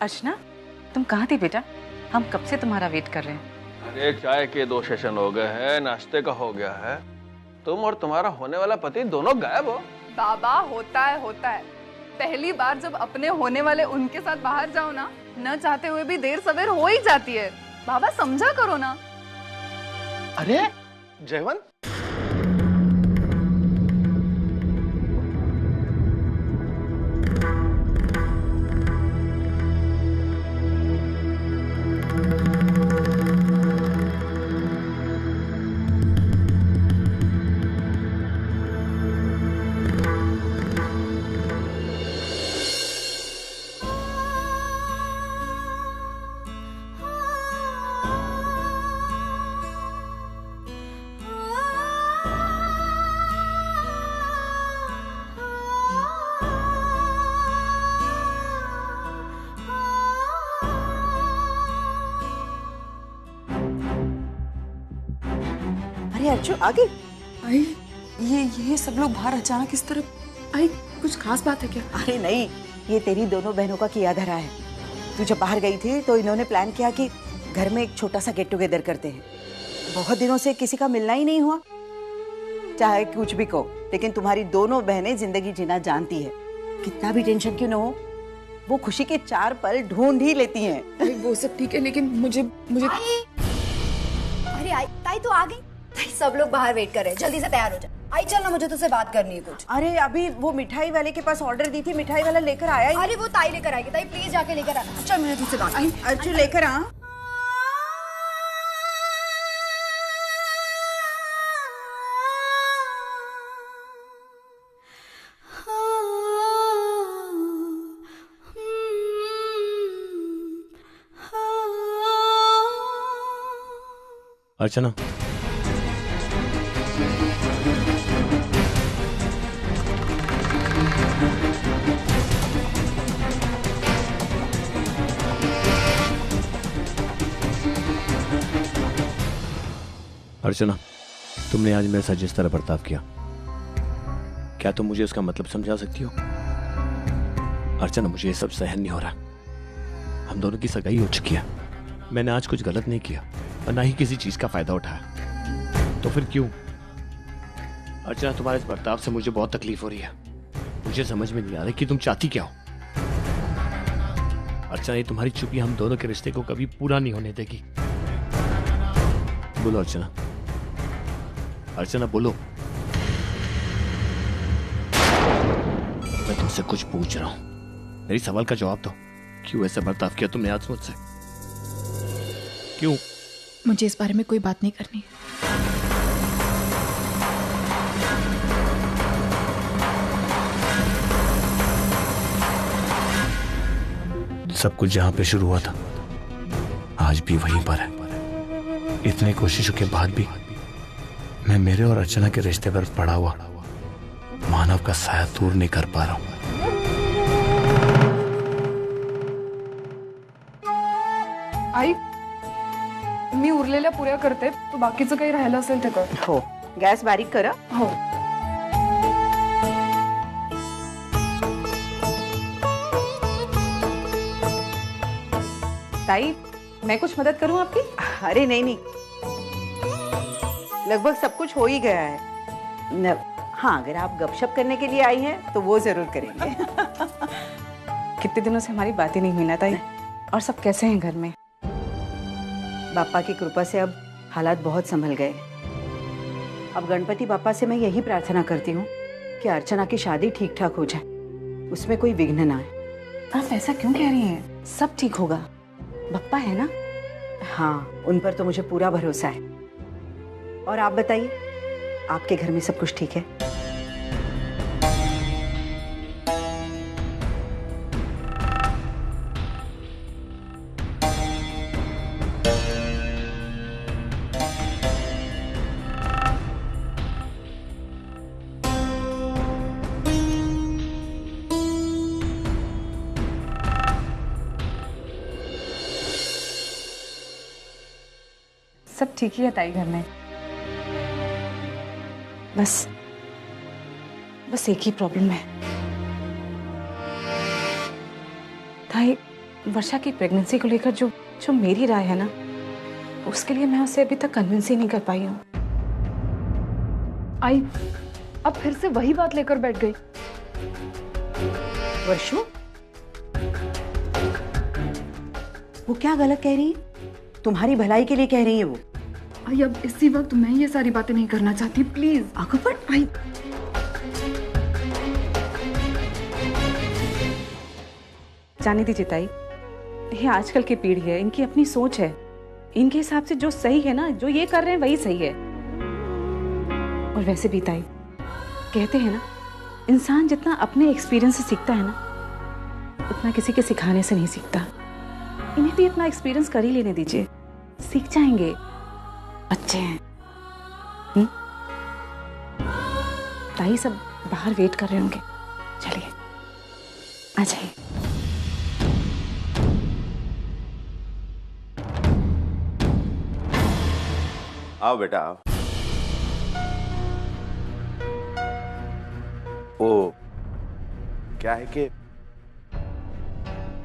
अर्चना, तुम कहाँ थी बेटा? हम कब से तुम्हारा वेट कर रहे हैं। अरे चाय के 2 सेशन हो गए हैं, नाश्ते का हो गया है। तुम और तुम्हारा होने वाला पति दोनों गायब हो। बाबा होता है। पहली बार जब अपने होने वाले उनके साथ बाहर जाओ ना, न चाहते हुए भी देर सवेर हो ही जाती है। बाबा समझा करो ना। अरे जयवंत, अरे अर्जु आ गई? आई, ये सब लोग बाहर अचानक इस तरफ आई, कुछ खास बात है क्या? अरे नहीं, ये तेरी दोनों बहनों का किया धरा है। तू जब बाहर गई थी तो इन्होंने प्लान किया कि घर में एक छोटा सा गेट टुगेदर करते हैं। बहुत दिनों से किसी का मिलना ही नहीं हुआ। चाहे कुछ भी कहो, लेकिन तुम्हारी दोनों बहनें जिंदगी जीना जानती है। कितना भी टेंशन क्यों न हो, वो खुशी के 4 पल ढूंढ ही लेती हैं। वो सब ठीक है, लेकिन मुझे अरे आई, ताई तो आ गई। ताई सब लोग बाहर वेट कर रहे हैं, जल्दी से तैयार हो जा। आई चल ना, मुझे तुझसे बात करनी है कुछ। अरे अभी वो मिठाई वाले के पास ऑर्डर दी थी, मिठाई वाला लेकर आया ही। अरे वो ताई लेकर आएगी। ताई प्लीज जाके लेकर आना। चल मुझे तुझसे बात। अर्जु लेकर आ। अर्चना, अर्चना, तुमने आज मेरे साथ जिस तरह बर्ताव किया, क्या तुम मुझे उसका मतलब समझा सकती हो? अर्चना, मुझे ये सब सहन नहीं हो रहा। हम दोनों की सगाई हो चुकी है। मैंने आज कुछ गलत नहीं किया और ना ही किसी चीज का फायदा उठाया, तो फिर क्यों? अर्चना, तुम्हारे इस बर्ताव से मुझे बहुत तकलीफ हो रही है। मुझे समझ में नहीं आ रहा कि तुम चाहती क्या हो। अर्चना, ये तुम्हारी चुप्पी हम दोनों के रिश्ते को कभी पूरा नहीं होने देगी। बोलो अर्चना, अर्चना बोलो। मैं तुमसे कुछ पूछ रहा हूं, मेरी सवाल का जवाब दो। क्यों ऐसा बर्ताव किया तुमने आज मुझसे? क्यों? मुझे इस बारे में कोई बात नहीं करनी है। सब कुछ जहां पे शुरू हुआ था आज भी वहीं पर है। इतनी कोशिशों के बाद भी मैं मेरे और अर्चना के रिश्ते पर पड़ा हुआ मानव का साया दूर नहीं कर पा रहा हूं। आई, मी उरलेल्या पुऱ्या करते, तो बाकीचं काही राहिलं असेल ते कर. हो, गॅस बारीक करा. हो. ताई, मैं कुछ मदद करूं आपकी? अरे नहीं नहीं, लगभग सब कुछ हो ही गया है. हाँ, अगर आप गपशप करने के लिए आई हैं तो वो जरूर करेंगे. कितने दिनों से हमारी बात ही नहीं हुई ना ताई. और सब कैसे हैं घर में? बापा की कृपा से अब हालात बहुत संभल गए. अब गणपति बापा से मैं यही प्रार्थना करती हूँ कि अर्चना की शादी ठीक ठाक हो जाए, उसमें कोई विघ्न ना आए. आप ऐसा क्यों कह रही हैं? सब ठीक होगा, बप्पा है ना? हाँ, उन पर तो मुझे पूरा भरोसा है. और आप बताइए, आपके घर में सब कुछ ठीक है? सब ठीक ही है ताई घर में. बस एक ही प्रॉब्लम है ताई. वर्षा की प्रेगनेंसी को लेकर जो जो मेरी राय है ना, उसके लिए मैं उसे अभी तक कन्विंस ही नहीं कर पाई हूँ। आई अब फिर से वही बात लेकर बैठ गई। वर्षु, वो क्या गलत कह रही है? तुम्हारी भलाई के लिए कह रही है वो। आई अब इसी वक्त मैं ये सारी बातें नहीं करना चाहती, प्लीज। आंखों पर आई जाने दीजिए ताई, ये आजकल की पीढ़ी है, इनकी अपनी सोच है। इनके हिसाब से जो सही है ना, जो ये कर रहे हैं वही सही है। और वैसे भी ताई, कहते हैं ना, इंसान जितना अपने एक्सपीरियंस से सीखता है ना, उतना किसी के सिखाने से नहीं सीखता। इन्हें भी अपना एक्सपीरियंस कर ही लेने दीजिए, सीख जाएंगे, अच्छे हैं। ताई सब बाहर वेट कर रहे होंगे, चलिए आ जाइए। आओ बेटा आओ। ओ क्या है कि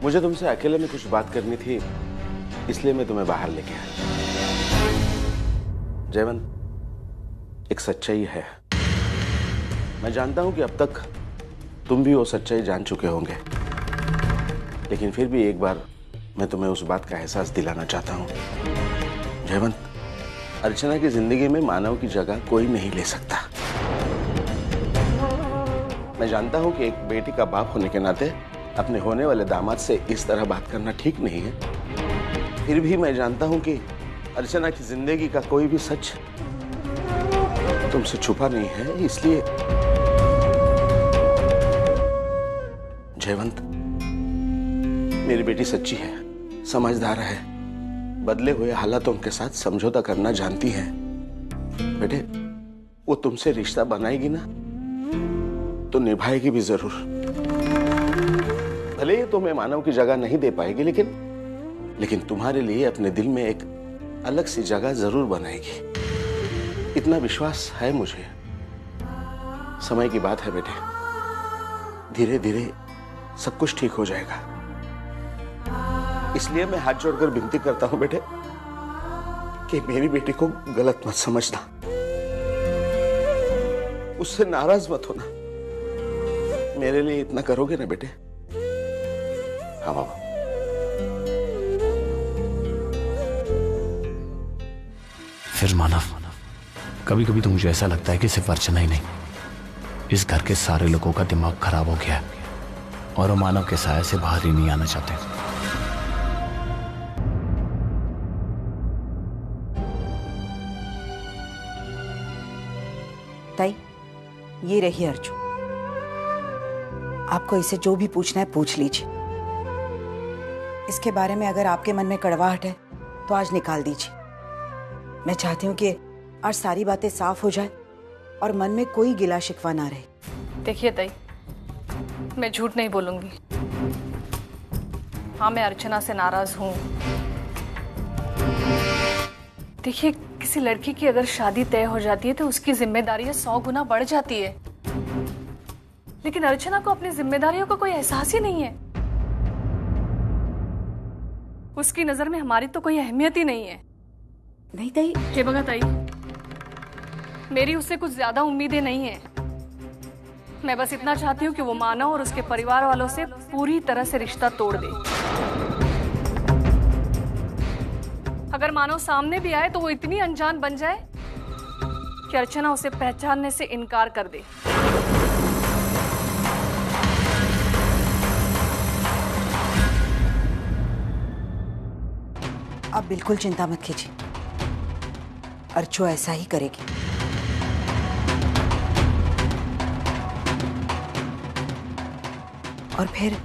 मुझे तुमसे अकेले में कुछ बात करनी थी, इसलिए मैं तुम्हें बाहर लेके आया। जयवंत, एक सच्चाई है। मैं जानता हूं कि अब तक तुम भी वो सच्चाई जान चुके होंगे, लेकिन फिर भी एक बार मैं तुम्हें उस बात का एहसास दिलाना चाहता हूं। जयवंत, अर्चना की जिंदगी में मानव की जगह कोई नहीं ले सकता। मैं जानता हूं कि एक बेटी का बाप होने के नाते अपने होने वाले दामाद से इस तरह बात करना ठीक नहीं है, फिर भी मैं जानता हूं कि अर्चना की जिंदगी का कोई भी सच तुमसे छुपा नहीं है, इसलिए जयवंत, मेरी बेटी सच्ची है, समझदार है, बदले हुए हालातों के साथ समझौता करना जानती है। बेटे, वो तुमसे रिश्ता बनाएगी ना तो निभाएगी भी जरूर। भले ही तुम्हें मानव की जगह नहीं दे पाएगी, लेकिन तुम्हारे लिए अपने दिल में एक अलग सी जगह जरूर बनाएगी। इतना विश्वास है मुझे। समय की बात है बेटे, धीरे धीरे सब कुछ ठीक हो जाएगा। इसलिए मैं हाथ जोड़कर विनती करता हूं बेटे कि मेरी बेटी को गलत मत समझना, उससे नाराज मत होना। मेरे लिए इतना करोगे ना बेटे? हाँ बाबा। फिर मानव, कभी कभी तो मुझे ऐसा लगता है कि सिर्फ अर्चना ही नहीं, इस घर के सारे लोगों का दिमाग खराब हो गया है और वो मानव के साये से बाहर ही नहीं आना चाहते। ताई, ये रही अर्जु। आपको इसे जो भी पूछना है पूछ लीजिए। इसके बारे में अगर आपके मन में कड़वाहट है तो आज निकाल दीजिए। मैं चाहती हूँ कि आज सारी बातें साफ हो जाए और मन में कोई गिला शिकवा ना रहे। देखिए ताई, मैं झूठ नहीं बोलूंगी। हाँ, मैं अर्चना से नाराज हूँ। देखिए, किसी लड़की की अगर शादी तय हो जाती है तो उसकी जिम्मेदारियां 100 गुना बढ़ जाती है, लेकिन अर्चना को अपनी जिम्मेदारियों का कोई एहसास ही नहीं है। उसकी नजर में हमारी तो कोई अहमियत ही नहीं है। नहीं ताई, हे बगा ताई, मेरी उससे कुछ ज्यादा उम्मीदें नहीं है। मैं बस इतना चाहती हूँ कि वो मानव और उसके परिवार वालों से पूरी तरह से रिश्ता तोड़ दे। अगर मानव सामने भी आए तो वो इतनी अनजान बन जाए कि अर्चना उसे पहचानने से इनकार कर दे। आप बिल्कुल चिंता मत कीजिए, अर्चो ऐसा ही करेगी। और फिर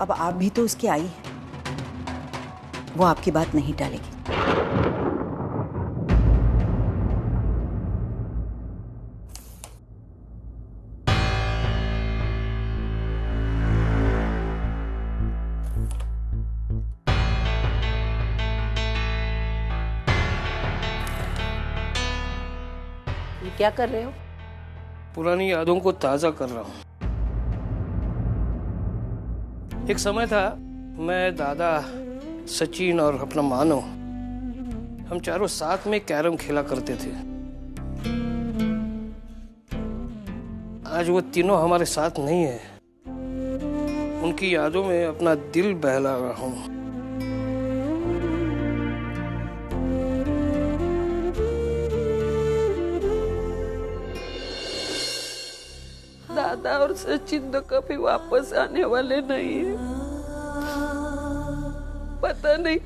अब आप भी तो उसकी आई हैं, वो आपकी बात नहीं टालेगी। ये क्या कर रहे हो? पुरानी यादों को ताजा कर रहा हूं। एक समय था मैं, दादा, सचिन और अपना मानो, हम चारों साथ में कैरम खेला करते थे। आज वो तीनों हमारे साथ नहीं है। उनकी यादों में अपना दिल बहला रहा हूं। दादा और सचिन तो कभी वापस आने वाले नहीं है। पता नहीं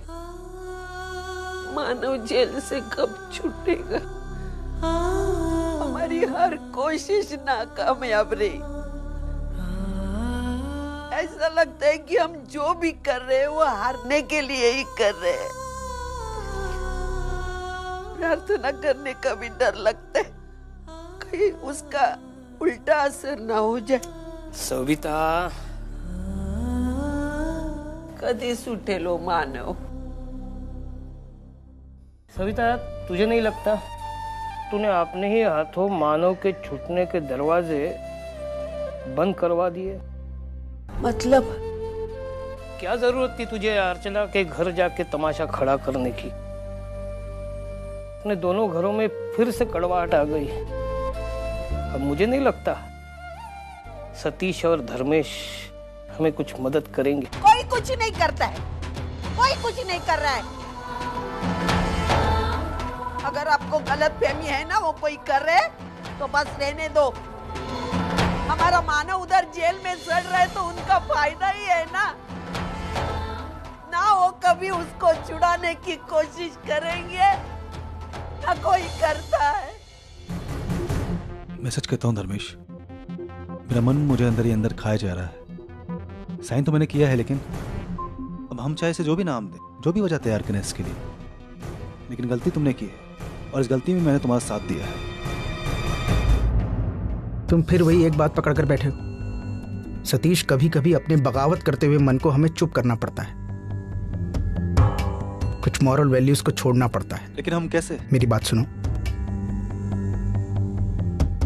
मानव जेल से कब छूटेगा। हमारी हर कोशिश नाकामयाब रही। ऐसा लगता है कि हम जो भी कर रहे हैं वो हारने के लिए ही कर रहे हैं। प्रार्थना करने का भी डर लगता है, कहीं उसका उल्टा असर ना हो जाए। सविता, कदी सुटेलो मानव। सविता, तुझे नहीं लगता तूने अपने ही हाथों मानव के छूटने के दरवाजे बंद करवा दिए? मतलब क्या जरूरत थी तुझे अर्चना के घर जाके तमाशा खड़ा करने की? अपने दोनों घरों में फिर से कड़वाहट आ गई। अब मुझे नहीं लगता सतीश और धर्मेश हमें कुछ मदद करेंगे। कोई कुछ नहीं करता है, कोई कुछ नहीं कर रहा है। अगर आपको गलतफहमी है ना वो कोई कर रहे तो बस रहने दो। हमारा मानव उधर जेल में सड़ रहा है तो उनका फायदा ही है ना। ना वो कभी उसको छुड़ाने की कोशिश करेंगे ना कोई करता है। मैं सच कहता हूँ धर्मेश, मेरा मन मुझे अंदर ही अंदर खाया जा रहा है। साइन तो मैंने किया है, लेकिन अब हम चाहे इसे जो भी नाम दें, जो भी वजह तैयार करें इसके लिए, लेकिन गलती तुमने की है और इस गलती में मैंने तुम्हारा साथ दिया है। तुम फिर वही एक बात पकड़ कर बैठे हो। सतीश, कभी कभी अपने बगावत करते हुए मन को हमें चुप करना पड़ता है। कुछ मॉरल वैल्यूज को छोड़ना पड़ता है। लेकिन हम कैसे? मेरी बात सुनो,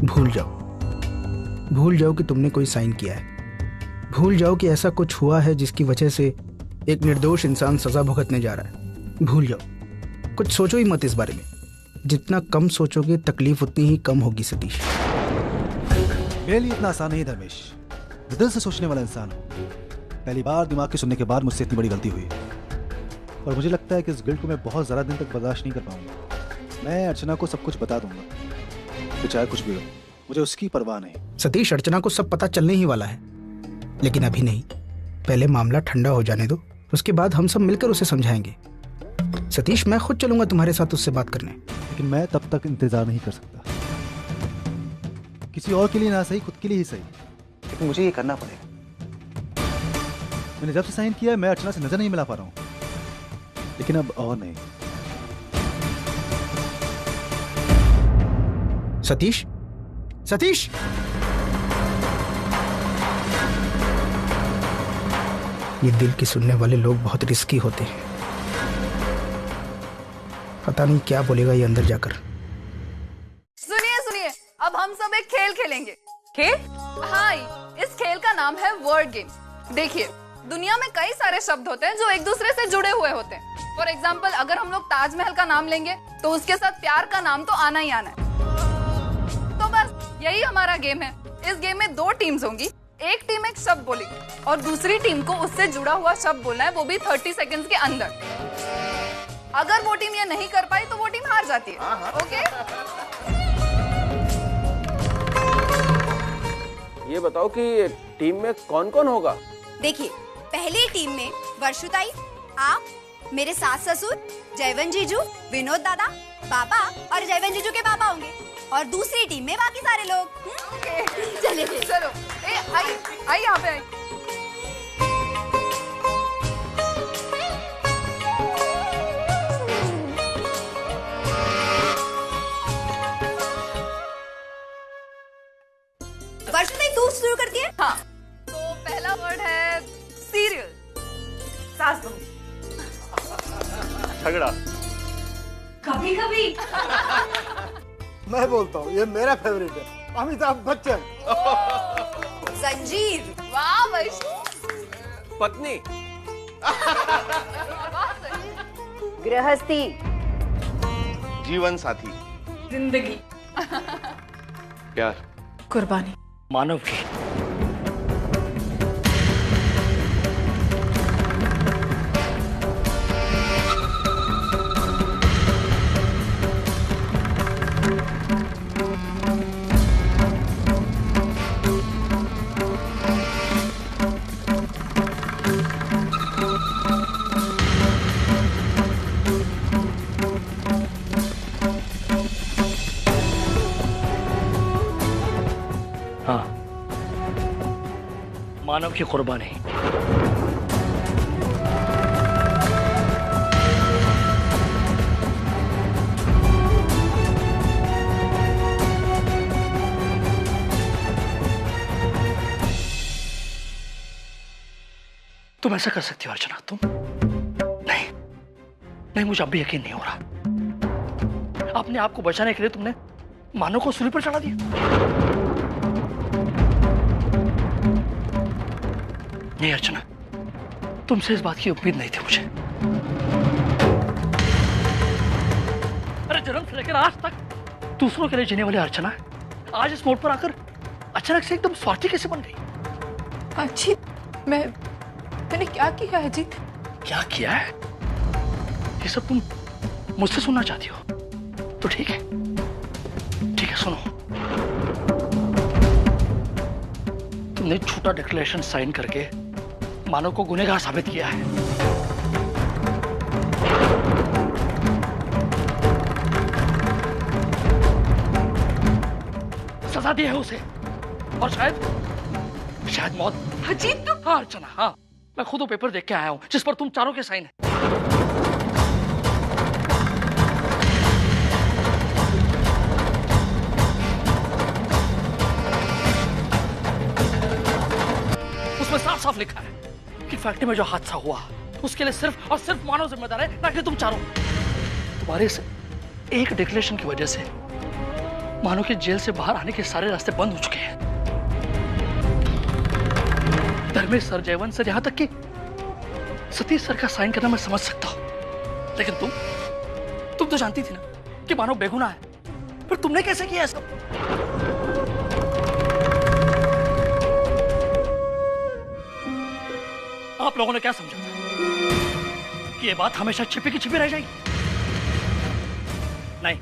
भूल जाओ, भूल जाओ कि तुमने कोई साइन किया है। भूल जाओ कि ऐसा कुछ हुआ है जिसकी वजह से एक निर्दोष इंसान सजा भुगतने जा रहा है। भूल जाओ, कुछ सोचो ही मत इस बारे में। जितना कम सोचोगे तकलीफ उतनी ही कम होगी सतीश। मेरे लिए इतना आसान नहीं है धर्मेश। दिल से सोचने वाला इंसान हूं। पहली बार दिमाग की सुनने के बाद मुझसे इतनी बड़ी गलती हुई और मुझे लगता है कि इस गिल्ट को मैं बहुत ज़्यादा दिन तक बर्दाश्त नहीं कर पाऊंगा। मैं अर्चना को सब कुछ बता दूंगा, तो चाहे कुछ भी हो, मुझे उसकी परवाह नहीं। सतीश, अर्चना को सब पता चलने ही वाला है, लेकिन अभी नहीं। पहले मामला ठंडा हो जाने दो, उसके बाद हम सब मिलकर उसे समझाएंगे। सतीश, मैं खुद चलूंगा तुम्हारे साथ उससे बात करने। लेकिन मैं तब तक इंतजार नहीं कर सकता। किसी और के लिए ना सही, खुद के लिए ही सही, लेकिन मुझे ये करना पड़ेगा। मैंने जब से साइन किया है मैं अर्चना से नजर नहीं मिला पा रहा हूं, लेकिन अब और नहीं। सतीश, सतीश, ये दिल की सुनने वाले लोग बहुत रिस्की होते हैं। पता नहीं क्या बोलेगा ये अंदर जाकर। सुनिए सुनिए, अब हम सब एक खेल खेलेंगे। खेल? हाँ, इस खेल का नाम है वर्ड गेम। देखिए, दुनिया में कई सारे शब्द होते हैं जो एक दूसरे से जुड़े हुए होते हैं। फॉर एग्जाम्पल, अगर हम लोग ताजमहल का नाम लेंगे तो उसके साथ प्यार का नाम तो आना ही आना है। तो बस यही हमारा गेम है। इस गेम में 2 टीम्स होंगी। एक टीम एक शब्द बोलेगी और दूसरी टीम को उससे जुड़ा हुआ शब्द बोलना है, वो भी 30 सेकंड्स के अंदर। अगर वो टीम ये नहीं कर पाई तो वो टीम हार जाती है। ओके? ये बताओ कि टीम में कौन कौन होगा? देखिए, पहली टीम में वर्षुताई, आप, मेरे सास ससुर, जयवंत जीजू, विनोद दादा, पापा और जयवंत जीजू के पापा होंगे। और दूसरी टीम में बाकी सारे लोग। चलिए चलो, आई यहाँ पे आई। वर्षुताई, तू शुरू करती है? हाँ, तो पहला वर्ड है सीरियल। सास बहू। झगड़ा। कभी कभी। मैं बोलता हूँ, ये मेरा फेवरेट है, अमिताभ बच्चन। जंजीर। वाह वैष्णु। पत्नी। गृहस्थी, जीवन साथी, जिंदगी, प्यार, कुर्बानी, मानव की। हाँ, मानव की कुर्बानी। तुम ऐसा कर सकती हो अर्चना? तुम नहीं, नहीं, मुझे अब भी यकीन नहीं हो रहा। अपने आप को बचाने के लिए तुमने मानव को सूली पर चढ़ा दिया। नहीं अर्चना, तुमसे इस बात की उम्मीद नहीं थी मुझे। अरे जन्म से लेकर आज तक दूसरों के लिए जीने वाली अर्चना आज इस मोड़ पर आकर अचानक से एकदम स्वार्थी कैसे बन गई? अजीत, मैंने क्या किया है अजीत? क्या किया है? ये सब तुम मुझसे सुनना चाहती हो तो ठीक है, ठीक है, सुनो। तुमने झूठा डिक्लेरेशन साइन करके मानव को गुनहगार साबित किया है। सजा दी है उसे, और शायद मौत। अजीत, तुम? हाँ अर्चना, हाँ, मैं खुद वो पेपर देख के आया हूं जिस पर तुम चारों के साइन है। उसमें साफ साफ लिखा है कि फैक्ट्री में जो हादसा हुआ उसके लिए सिर्फ और सिर्फ मानव जिम्मेदार है, ना कि तुम चारों। तुम्हारे इस एक डिक्लेरेशन की वजह से मानव के जेल से बाहर आने के सारे रास्ते बंद हो चुके हैं। धर्मेश सर, जयवंत सर, यहां तक कि सतीश सर का साइन करना मैं समझ सकता हूं, लेकिन तुम तो जानती थी ना कि मानव बेगुनाह है, फिर तुमने कैसे किया सब? आप लोगों ने क्या समझा था कि ये बात हमेशा छिपी की छिपी रह जाएगी? नहीं,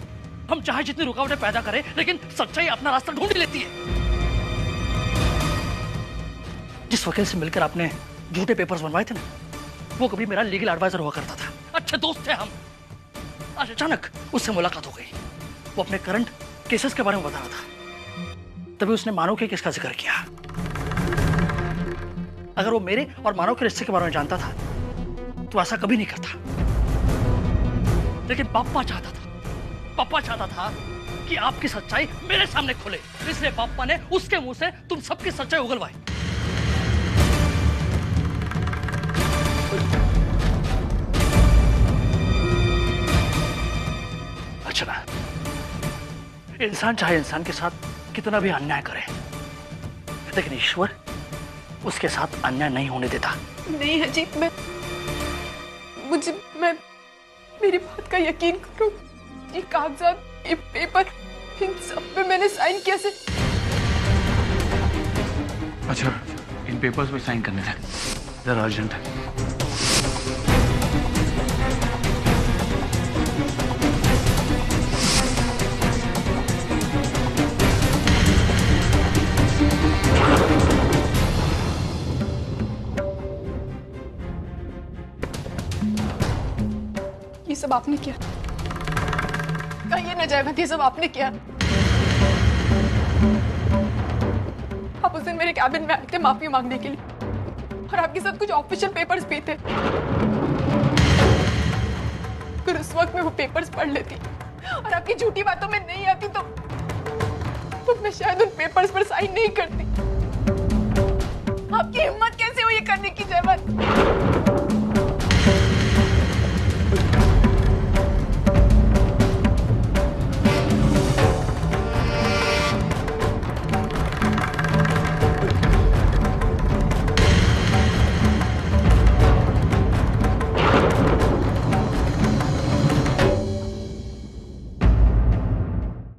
हम चाहे जितनी रुकावटें पैदा करें, लेकिन सच्चाई अपना रास्ता ढूंढ ही लेती है। जिस वकील से मिलकर आपने झूठे पेपर्स बनवाए थे ना, वो कभी मेरा लीगल एडवाइजर हुआ करता था, अच्छे दोस्त थे हम। आज अचानक उससे मुलाकात हो गई, वो अपने करंट केसेस के बारे में बता रहा था, तभी उसने मानव के केस का जिक्र किया। अगर वो मेरे और मानव के रिश्ते के बारे में जानता था तो ऐसा कभी नहीं करता, लेकिन पापा चाहता था कि आपकी सच्चाई मेरे सामने खुले, इसलिए पापा ने उसके मुंह से तुम सबकी सच्चाई उगलवाई। अर्चना, इंसान चाहे इंसान के साथ कितना भी अन्याय करे, लेकिन ईश्वर उसके साथ अन्याय नहीं होने देता। नहीं अजीत, मेरी बात का यकीन करो। ये कागजात, ये पेपर, इन सब पे मैंने साइन किया से। अच्छा, इन पेपर्स पे साइन करने थे, जरा अर्जेंट है। ये सब आपने किया? कहिए ना जयवंत, ये सब आपने किया? आप उस दिन मेरे कैबिन में आए थे माफी मांगने के लिए, और आपके साथ कुछ ऑफिशियल पेपर्स भी थे। अगर उस वक्त मैं वो पेपर्स पढ़ लेती और आपकी झूठी बातों में नहीं आती तो मैं शायद उन पेपर्स पर साइन नहीं करती। आपकी हिम्मत कैसे हुई ये करने की जयवंत?